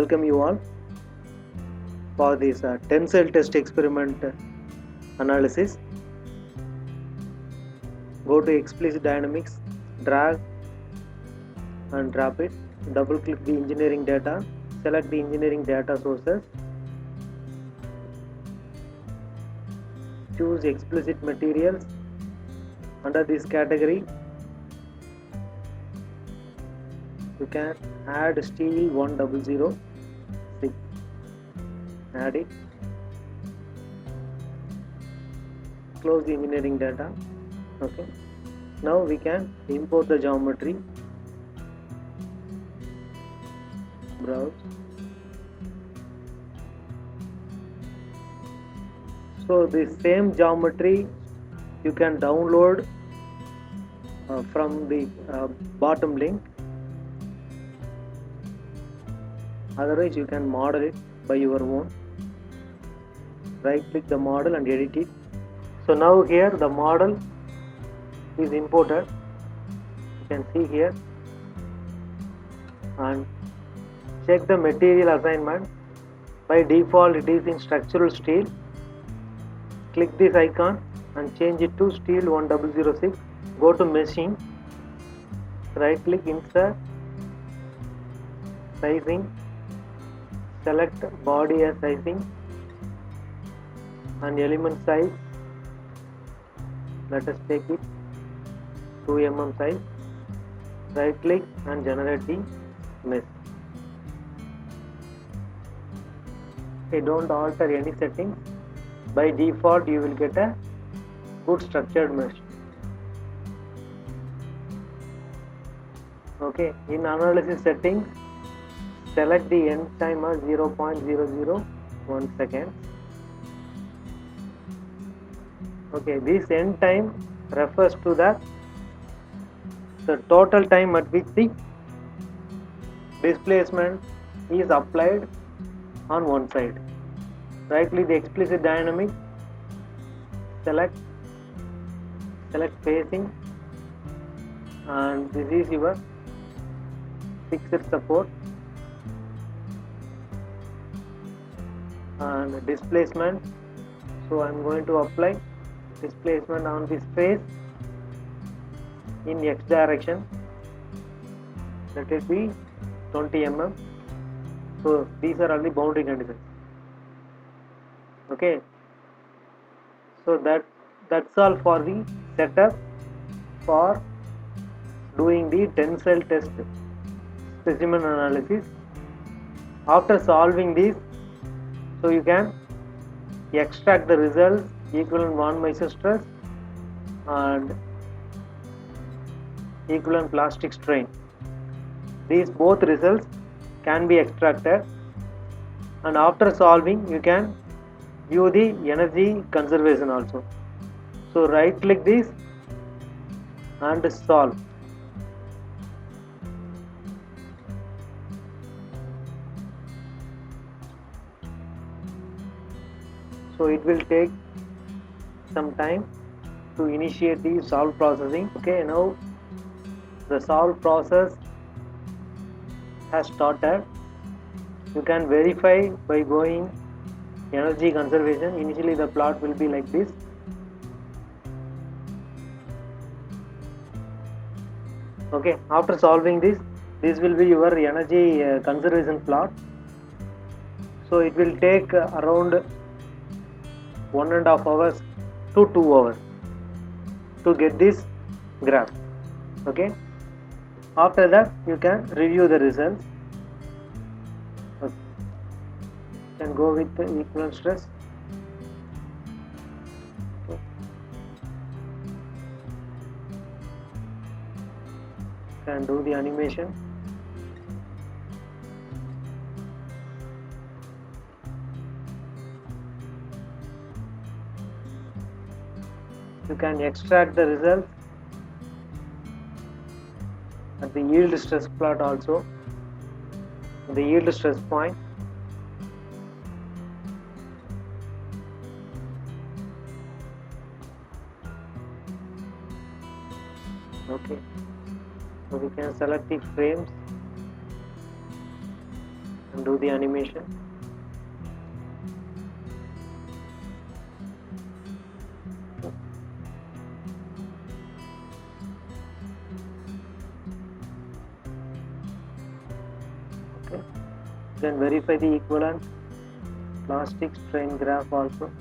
welcome you all for this tensile test experiment analysis. Go to explicit dynamics, drag and drop it, double click the engineering data, select the engineering data sources, choose explicit materials. Under this category you can add steel 1006, add it, close the engineering data. Okay, now we can import the geometry, browse. So the same geometry you can download from the bottom link, otherwise you can model it by your own. Right click the model and edit it. So now here the model is imported, you can see here, and check the material assignment. By default it is in structural steel. Click this icon and change it to steel 1006. Go to meshing, right click, insert, sizing, select body as sizing and element size. Let us take it 2 mm size. Right click and generate the mesh. Okay, don't alter any settings. By default you will get a good structured mesh. Okay, in analysis settings, select the end time as 0.001 second. Okay, this end time refers to the total time at which the displacement is applied on one side. Right click the explicit dynamic, select facing, and this is your fixed support, and displacement. So I am going to apply displacement on this face in x direction, let it be 20 mm. So these are all the boundary conditions. Okay, so that's all for the setup for doing the tensile test specimen analysis. After solving this, so you can extract the results, equivalent von Mises stress and equivalent plastic strain. These both results can be extracted, and after solving you can view the energy conservation also. So right click this and solve. So it will take some time to initiate the solve processing. Okay, now the solve process has started. You can verify by going energy conservation. Initially the plot will be like this. Okay, after solving this will be your energy conservation plot. So it will take around 1.5 hours to 2 hours to get this graph. Okay, after that you can review the results. Okay. You can go with the equivalent stress. Okay. Can do the animation. You can extract the results at the yield stress plot also, the yield stress point. Okay, so we can select the frames, and do the animation. Okay, then verify the equivalent plastic strain graph also.